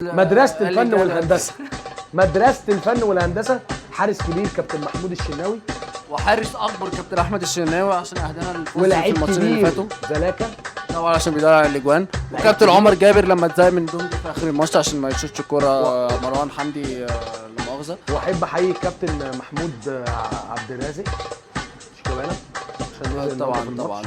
مدرسة الفن والهندسة. مدرسة الفن والهندسة. حارس كبير كابتن محمود الشناوي، وحارس اكبر كابتن احمد الشناوي عشان اهدانا الفوز في ولاعيب الماتشين اللي كبير فاتوا زلاكا طبعا عشان بيضيع على الاجوان، وكابتن عمر جابر لما اتضايق من دونجي في اخر الماتش عشان ما يشوطش الكوره مروان حمدي لا مؤاخذه. واحب احيي الكابتن محمود عبد الرازق شيكابالا طبعا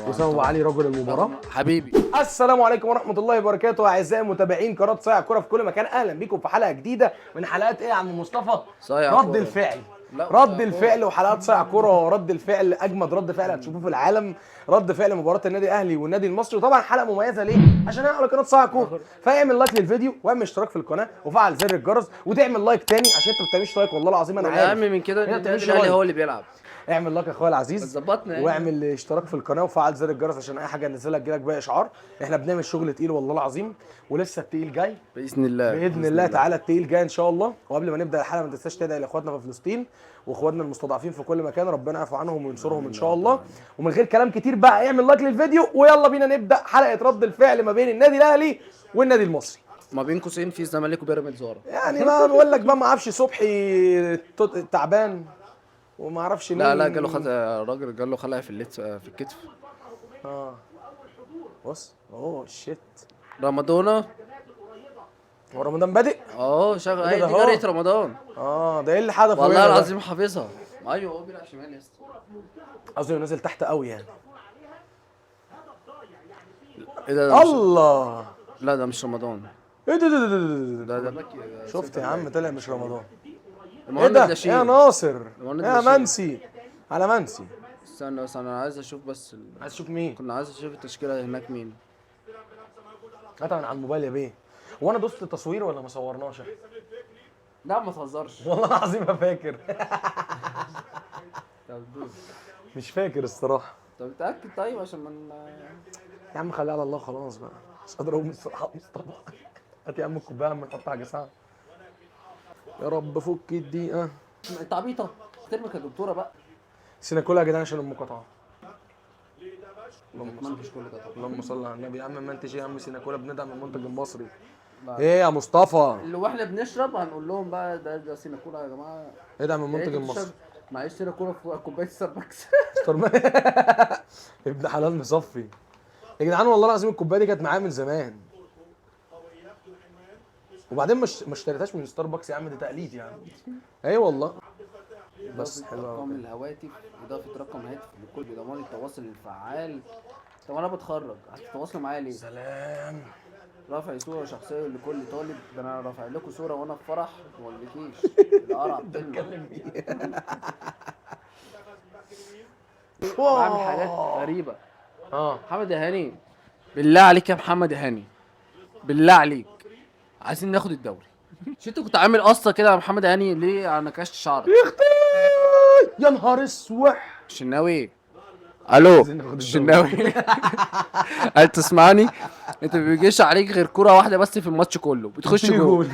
وسام ابو علي رجل المباراه حبيبي. السلام عليكم ورحمه الله وبركاته اعزائي متابعين قناه صايع كوره في كل مكان، اهلا بيكم في حلقه جديده من حلقات ايه يا عم مصطفى؟ صايع رد كورة. الفعل. لا، رد الفعل وحلقات صايع كوره ورد الفعل، اجمد رد فعل هتشوفوه في العالم، رد فعل مباراه النادي الاهلي والنادي المصري. وطبعا حلقه مميزه ليه؟ عشان احنا على قناه صايع كوره، فاعمل لايك للفيديو واعمل اشتراك في القناه وفعل زر الجرس وتعمل لايك تاني عشان انت ما بتعملش لايك والله العظيم انا عارف. اهم من كده ان هي النادي بتعملش الاهلي لايك. هو اللي بيلعب. اعمل لايك يا اخويا العزيز، ظبطنا يعني. واعمل اشتراك في القناه وفعل زر الجرس عشان اي حاجه انزلها تجيلك بقى اشعار. احنا بنعمل شغل تقيل والله العظيم، ولسه التقيل جاي باذن الله باذن الله تعالى. التقيل جاي ان شاء الله. وقبل ما نبدا الحلقه ما تنساش تدعي لاخواتنا في فلسطين واخواتنا المستضعفين في كل مكان، ربنا يعفو عنهم وينصرهم ان شاء الله. ومن غير كلام كتير بقى اعمل لايك للفيديو ويلا بينا نبدا حلقه رد الفعل ما بين النادي الاهلي والنادي المصري. ما بين قوسين في الزمالك وبيراميدز ورا. يعني ما بقول لك بقى، ما اعرفش صبحي تعبان وما اعرفش مين. لا جاله راجل جاله خلع في في الكتف. بص اوه شيت. رمضان هو رمضان بادئ؟ شغال. إيه ده دي هو؟ جريت رمضان. ده ايه اللي حدفه؟ والله العظيم حافظها. ايوه هو بيلعب شمال يا اسطى. قصدي نازل تحت قوي يعني. ايه ده الله. لا ده مش رمضان. ايه ده باكي. شفت يا عم طلع مش رمضان. ايه المهند ده لاشين. يا ناصر المهند يا لاشين. منسي على منسي. استنى بس انا عايز اشوف بس عايز تشوف مين؟ كنا عايز اشوف التشكيله هناك مين. هاتها من على الموبايل يا بيه. هو انا دوست تصوير ولا ما صورناش؟ لا ما تهزرش. والله العظيم ما فاكر. طب دوس. مش فاكر الصراحه. طب اتاكد طيب عشان ما يا عم خليها على الله خلاص بقى، مش قادر اقوم الصراحه مصطفى. هات يا عم الكوبايه يا عم نحط حاجه ساعه. يا رب فك الدقيقه. انت عبيطه ترمك يا دكتوره بقى. سينا كلها يا جدعان عشان المقاطعه. ما تمنتش كل ده طبعا. اللهم صل على النبي. يا عم ما انتش ايه يا عم، سينا كلها بندعم المنتج المصري. لا. ايه يا مصطفى؟ اللي واحنا بنشرب هنقول لهم بقى ده سيناكولا يا جماعه. ادعم المنتج المصري. معلش سيناكولا في كوبايه ستاربكس. ابن حلال مصفي يا جدعان. والله العظيم الكوبايه دي كانت معايا من زمان، وبعدين ما اشتريتهاش من ستاربكس يا عم، ده تقليد يا عم. اي والله. بس حلو رقم الهواتف، اضافه رقم هاتف لكل بضمان التواصل الفعال. طب انا بتخرج هتتواصلوا معايا ليه؟ سلام. رافع صوره شخصيه لكل طالب. ده انا رافع لكم صوره وانا في فرح ما اقولكيش. القرع بتتكلم ايه؟ بعمل حاجات غريبه. محمد يا هاني، بالله عليك يا محمد يا هاني، بالله عليك عايزين ناخد الدوري. مش انت كنت عامل قصه كده يا محمد يا هاني ليه على نكشت شعرك؟ يا اختي يا نهار اسوح. الشناوي الو الشناوي. انت تسمعني؟ انت ما بيجيش عليك غير كرة واحده بس في الماتش كله بتخش جول.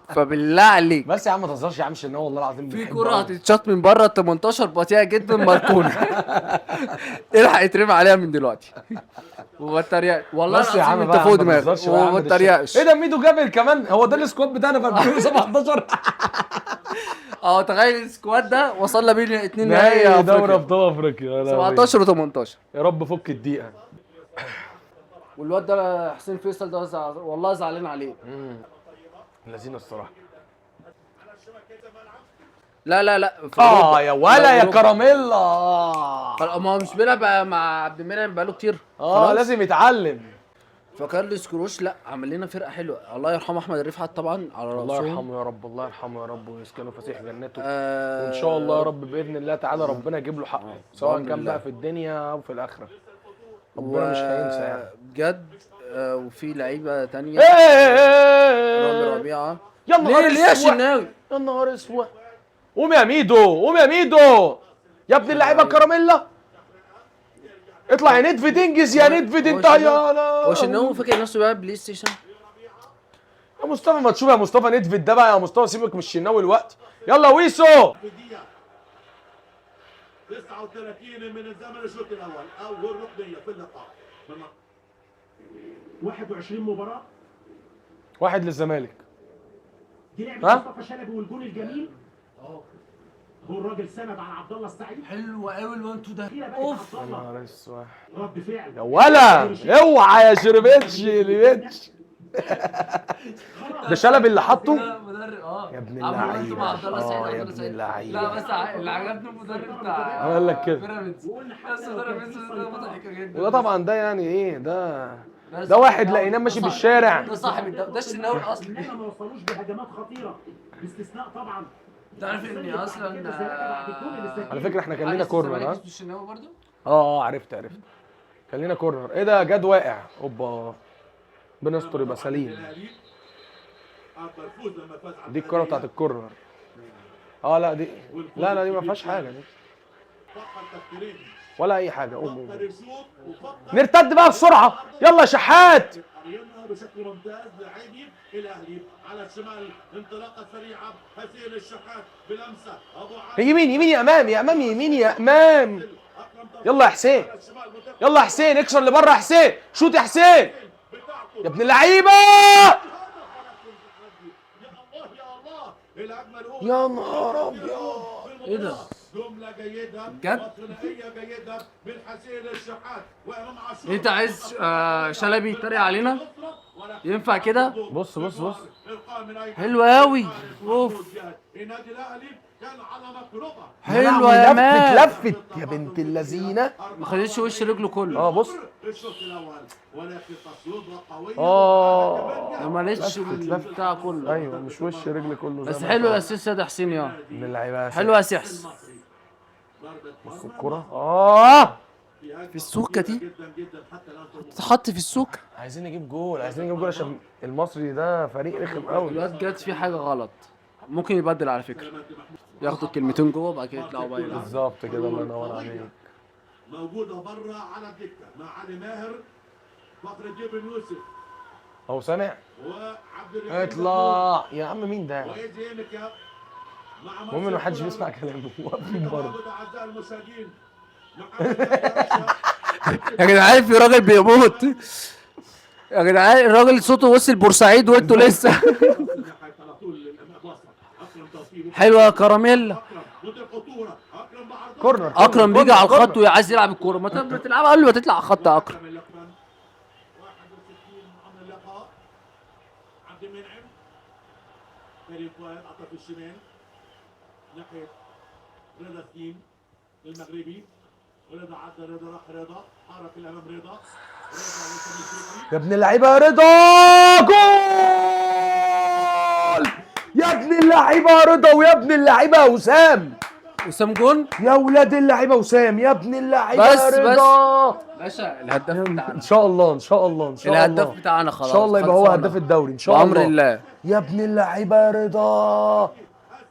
فبالله عليك بس يا عم ما تهزرش يا عم الشناوي والله العظيم. في كرة هتتشاط من بره ال 18 بطيئه جدا ماركونه. الحق يترمي عليها من دلوقتي. وما تريقش والله بس يا عم العظيم انت فوق دماغك وما تريقش. ايه ده ميدو جابر كمان؟ هو ده السكواد بتاعنا في 2017. تخيل السكواد ده وصلنا بيه 2 نهائي نهائي دوري ابطال افريقيا 17 و18. يا رب فك الدقيقه. والواد ده حسين فيصل ده والله زعلان عليه. لذينه الصراحه. لا يا ولا يا كراميلا. ما هو مش بيلعب مع عبد المنعم بقاله كتير. لازم يتعلم. فكارلوس كروش لا عمل لنا فرقه حلوه. الله يرحمه احمد رفعت طبعا على راسه. الله يرحمه يا رب، الله يرحمه يا رب ويسكنه فسيح جنته. وان شاء الله يا رب باذن الله تعالى ربنا يجيب له حقه سواء كان بقى في الدنيا او في الاخره. ربنا مش هينسى يعني بجد. وفي لعيبه تانية. رامي ربيعه. يا نهار اسود. يا شناوي يا نهار اسود. قوم يا ميدو، قوم يا ميدو يا ابن اللعيبه كراميلا. اطلع يا ندفد، انجز يا ندفد انت. يا هو شناوي فاكر نفسه بقى بلاي ستيشن. يا مصطفى ما تشوف يا مصطفى ندفد ده بقى يا مصطفى، سيبك من الشناوي الوقت. يلا ويسو. 39 من الزمن الشوط الاول، اول ركنيه في اللقاء. 21 مباراه 1 للزمالك. دي ها؟ لعبه مصطفى شلبي والجون الجميل. هو الراجل سند على عبد الله السعيد. حلو قوي الوان تو ده. كده بقت اوف عبد الله نهار اسود رد فعل. يا ولا اوعى يا شربتش ليفيتش. ده شلبي اللي حطه. مدرب يا ابن عملوا اللعيبة. انتوا مع عبد الله سعيد. يا عبد ابن الله سعيد. اللعيبة. لا بس اللي عجبني المدرب بتاع عمل لك كده. بيراميدز. بس بيراميدز ده مضحكه جدا. وده طبعا ده يعني ايه ده واحد لقيناه ماشي في الشارع. ده صاحب ده الشناوي اصلا. انما ما وصلوش بهجمات خطيره باستثناء طبعا. تعرف اني اصلا على فكره احنا كان لينا كورنر. ها الشناوي برضه. عرفت كان لينا كورنر. ايه ده جاد واقع اوبا. ربنا يستر يبقى سليم. دي الكره بتاعت الكورنر. لا دي لا دي ما فيهاش حاجه دي ولا اي حاجه. قوم نرتد بقى بسرعه يلا يا شحات. بشكل ممتاز لاعبي الاهلي على الشمال انطلاقه سريعه حسين الشحات بلمسه ابو علي يمين يا امام يمين يا امام. يلا يا حسين يلا يا حسين اكسر لبره يا حسين. شوت يا حسين يا ابن اللعيبه. يا نهار ابيض. ايه ده؟ جمله جيده بجد؟ وثنائيه جيده من حسين الشحات وامام عاشور. انت عايز شلبي يتريق علينا؟ ينفع كده؟ بص حلو قوي. اوف النادي الاهلي كان على مقربه. حلوه يا مان. لفت يا بنت اللذينه. ما خدتش وش رجله كله. بص الشوط الاول ولكن تصويبه قويه. ما لقيتش البتاع كله. ايوه مش وش رجل كله. بس حلو يا سيس ده حسين يا من اللعيبه. حلو يا سيحس. بص الكرة في السوكه دي تتحط في السوكه. عايزين نجيب جول عشان المصري ده فريق رخم قوي. الواد جت فيه حاجه غلط. ممكن يبدل على فكره. ياخدوا كلمتين جوه وبعد كده يطلعوا بقى يلعبوا. بالظبط كده الله ينور عليك. موجوده بره على الدكه مع علي ماهر فخر الدين بن يوسف هو سامع. وعبد الرحيم اطلع يا عم مين ده؟ ويجي يا المهم ان محدش بيسمع كلامه. واقفين برضه. اعزائي المشاهدين يا جدعان في راجل بيموت. يا جدعان الراجل صوته وصل بورسعيد وانتوا لسه. حلوه يا كراميل. كورنر. اكرم بيجي على الخط وعايز يلعب الكوره. ما تلعبها قبل ما تطلع على الخط يا اكرم. 61 عمل اللقاء عبد المنعم كريم فؤاد عطى في الشمال ناحيه رضا سكين المغربي ورضا عدى رضا راح رضا حرك الامام رضا يا ابن اللعيبه يا رضا. جول يا ابن اللعيبه يا رضا ويا ابن اللعيبه يا وسام. وسام جون. يا ولاد اللعيبه وسام يا ابن اللعيبه يا بس رضا. باشا الهداف بتاعنا. ان شاء الله الهداف بتاعنا خلاص. ان شاء الله يبقى هو هداف الدوري ان شاء الله بأمر الله. يا ابن اللعيبه يا رضا.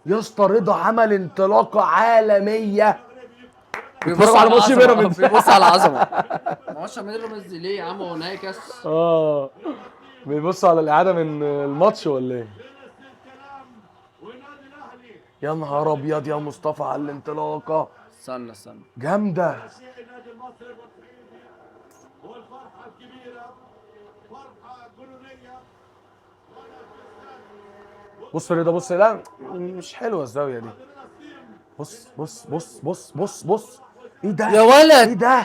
يا اسطى رضا عمل انطلاقه عالميه. بيبص على ماتش بيراميدز. بيبص على العظمه. ماتش بيراميدز ليه يا عم؟ هو نهائي كاس. بيبص على الاعاده من الماتش ولا ايه؟ يا نهار ابيض يا مصطفى على الانطلاقه. استنى جامده. والفرحه الكبيره فرحه جنونيه. بص رضا بص. لا مش حلوه الزاويه دي. بص ايه ده يا ولد. ايه ده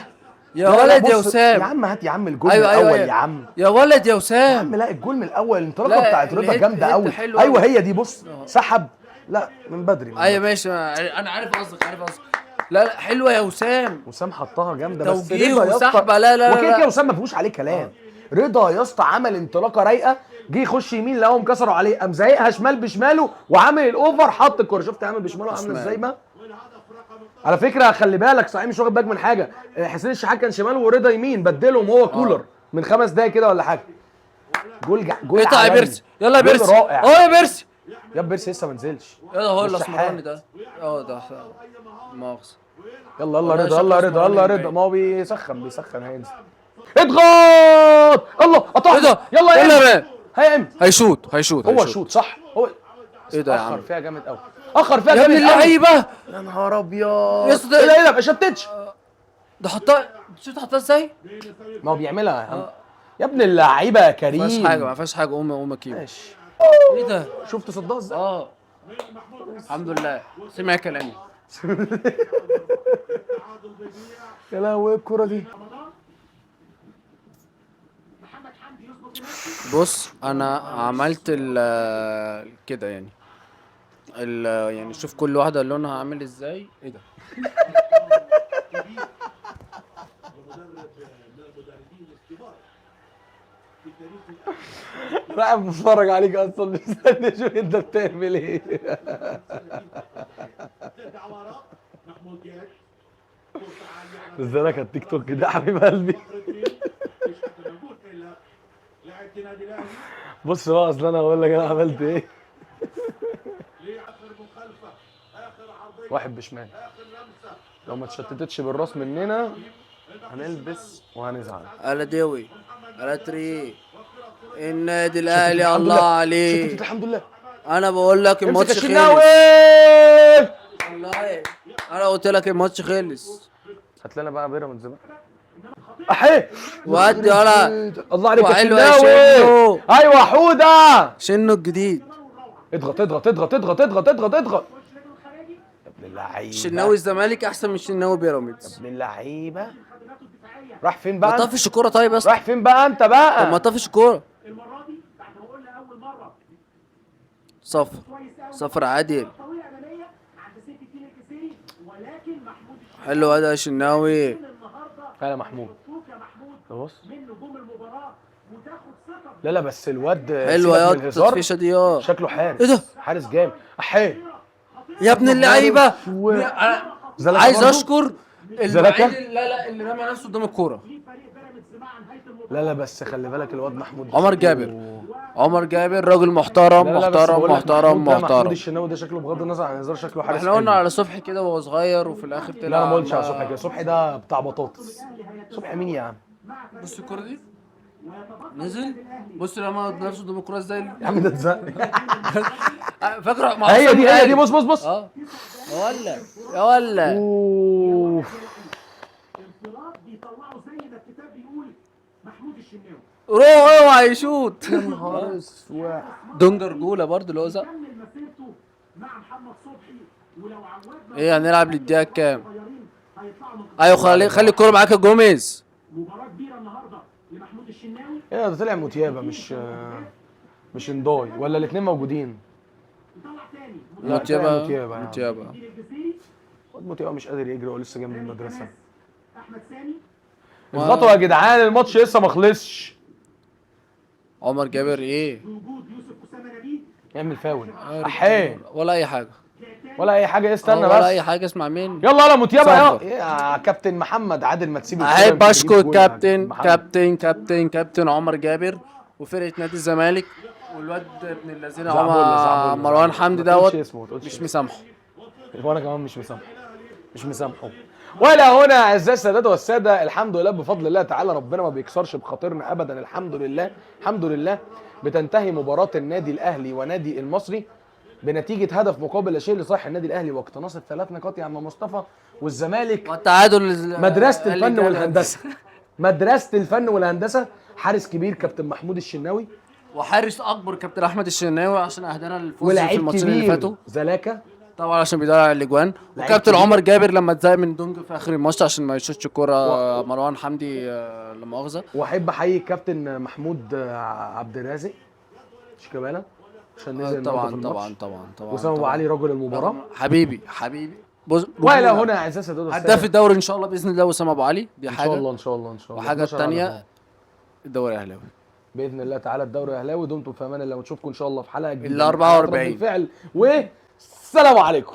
يا ولد يا بص. وسام. يا عم هات يا عم الجول أيوة من الاول أيوة. يا عم. يا ولد يا يا وسام. عم لا الجول من الاول. الانطلاقه لا، بتاعت رضا الهيد- جامده الهيد قوي. حلو ايوه أوي. هي دي. بص سحب. لا من بدري ايوه ماشي انا عارف قصدك. لا حلوه يا وسام. وسام حطها جامده. بس توجيه رضا يا اسطى وسحبه. لا وكده كده وسام ما فيهوش عليه كلام. رضا يا اسطى عمل انطلاقه رايقه. جه يخش يمين لقاهم كسروا عليه قام زايقها شمال بشماله وعامل الاوفر. حط الكوره. شفت عامل بشماله عامله ازاي بقى. على فكره خلي بالك صحيح مش واخد بالك من حاجه. حسين الشحات كان شمال ورضا يمين. بدلهم هو كولر من 5 دقايق كده ولا حاجه. جول اطلع يا عالمي. بيرسي. يلا يا جول بيرسي. رائع. يا بيرسي. يا بيرسي لسه ما نزلش. يلا هو مش الاسمراني شحات. ده. ده مؤاخذة. يلا والله رضا شكله رضا اسمراني رضا. باين. ما هو بيسخن هينزل. اضغط. الله قطع. ايه ده؟ يلا يلا يا مان. هيعمل. هيشوط هو شوط صح. هو ايه ده يا اخر عم؟ فيها جامد قوي. اخر فيها يا جامد ابن قوي. اللعيبه. يا نهار ابيض. يا اسطى ايه ده ما شتتش. ده حطها. شفت حطها ازاي؟ ما هو بيعملها يا عم. يا ابن اللعيبه يا ما كريم. فيهاش حاجه ما فيهاش حاجه، قوم يا كيمو. ماشي. ايه ده؟ شفت صدها ازاي؟ اه الحمد لله سمع كلامي. يا لهوي ايه الكوره دي؟ محمد حمدي يظبط نفسه. بص انا عملت كده يعني يعني شوف كل واحده لونها عامل ازاي. ايه ده؟ رايح بتفرج عليك اصلا مستني اشوف انت بتعمل ايه. ترجع ورا محمود جاد نزلك على التيك توك ده يا حبيب قلبي. مش حتى موجود الا لاعب النادي الاهلي بص بقى اصل انا هقول لك انا عملت ايه. لاخر مخالفه اخر عرضيه واحد بشمال اخر لمسه لو ما اتشتتتش بالراس مننا هنلبس وهنزعل. على دوي على تري النادي الاهلي الحمد الله لله. عليه. شتت الحمد لله. انا بقول لك امسك الماتش الشناوي. خلص. والله انا قلت لك الماتش خلص. هات لنا بقى بيراميدز بقى. احي ودي ولا الله عليك يا وحلو يا شناوي. شنو. ايوه حوده. شنو الجديد. اضغط اضغط اضغط اضغط اضغط اضغط اضغط. يا ابن اللعيبه. شناوي الزمالك احسن من شناوي بيراميدز. ابن اللعيبه. راح فين ما بقى؟ طفش الكوره طيب يا اسطى. راح فين بقى انت طب ما بقى؟ طفش الكوره. المره دي بعد ما قلنا اول مره صفر كويس قوي. صفر عادل. طويله اماميه عند سيف الدين الكسيري ولكن محمود حلو هذا يا شناوي. النهارده فعلا محمود. مبروك يا محمود بص. من نجوم المباراه وتاخد ثقه. لا لا بس الواد حلوه سيبك يا من الهزار. التطفيشه دي يا شكله حارس. ايه ده؟ حارس جامد. احي يا ابن اللعيبه. زلكة عايز برضو؟ اشكر زلكة؟ الوحيد اللي رمى نفسه قدام الكوره. فريق بيراميدز مع نهايه المباراه. لا لا بس خلي بالك الواد محمود عمر جابر. عمر جابر راجل محترم لا لا لا بس محترم بقول لك محترم محمود ده، محمود محترم. الشناوي ده شكله بغض النظر عن الهزار شكله حارس احنا قلنا حلو. على صبحي كده وهو صغير وفي الاخر طلع لا انا ما قلتش على صبحي كده. صبحي ده بتاع بطاطس. صبحي مين يا عم؟ بص الكوره دي نزل. بص رمى نفسه قدام الكوره ازاي. يا عم ده اتزق. فاكره مع هي حسام دي هي غالي. دي بص بص بص. اه يا ولا يا ولا. اوف. انفراد بيطلعوا زي ما الكتاب بيقول محمود الشناوي روح اوعى يشوط. يا نهار اسود. دونجر جوله برضه اللي هو زق. كمل مسيرته مع محمد صبحي ولو عودنا ايه هنلعب للدقيقه كام؟ صغيرين هيطلعوا من ايوه خلي الكوره معاك يا جوميز. مباراه كبيره النهارده لمحمود الشناوي. ايه ده طلع موتيابا مش انداي ولا الاثنين موجودين؟ يطلع تاني لا، موتيابا موتيابا. موتيابا. الدين الجزيري. الواد موتيابا مش قادر يجري هو لسه جاي من المدرسه. احمد سامي. اضغطوا يا جدعان الماتش لسه ما خلصش. عمر جابر ايه؟ بوجود يوسف اسامه نبيل. اعمل فاول. احي ولا اي حاجه. ولا اي حاجه. استنى ولا بس. اي حاجه. اسمع مني. يلا يلا موتيابا صفر. يا كابتن محمد عادل ما تسيب الكورة، احب يمكن تجيب اشكر جول يا كابتن محمد. كابتن عمر جابر وفرقه نادي الزمالك والواد ابن الذين زعبولة. مروان حمدي ما تقولش دوت اسمه، ما تقولش مش اسمه. مسامحه. وانا كمان مش مسامحه. ولا هنا اعزائي السادات والساده، الحمد لله بفضل الله تعالى ربنا ما بيكسرش بخاطرنا ابدا. الحمد لله الحمد لله. بتنتهي مباراه النادي الاهلي ونادي المصري بنتيجه هدف مقابل لا شيء لصالح النادي الاهلي واقتناص ال3 نقاط يا عم مصطفى. والزمالك والتعادل مدرسه الفن والهندسه. مدرسه الفن والهندسه. حارس كبير كابتن محمود الشناوي وحارس اكبر كابتن احمد الشناوي عشان اهدانا الفوز في ولاعيب الماتشين اللي كبير فاتوا زلاكا طبعا عشان بيدور على الاجوان. لعيب وكابتن كبير. عمر جابر لما اتضايق من دونج في اخر الماتش عشان ما يشوتش الكوره مروان حمدي لا مؤاخذه. واحب احيي الكابتن محمود عبد الرازق شيكابالا عشان نزل النهارده في الماتش. طبعا وسام ابو علي رجل المباراه. حبيبي بص والى هنا اعزائي السادات هداف والساده الدوري ان شاء الله باذن الله وسام ابو علي. دي ان حاجه شاء الله ان شاء الله ان شاء الله. وحاجه 12 على الثانيه بعض. الدوري الاهلاوي باذن الله تعالى الدوري الاهلاوي. دمتم في امان الله ونشوفكم ان شاء الله في حلقه جديده ال 44. بالفعل والسلام عليكم.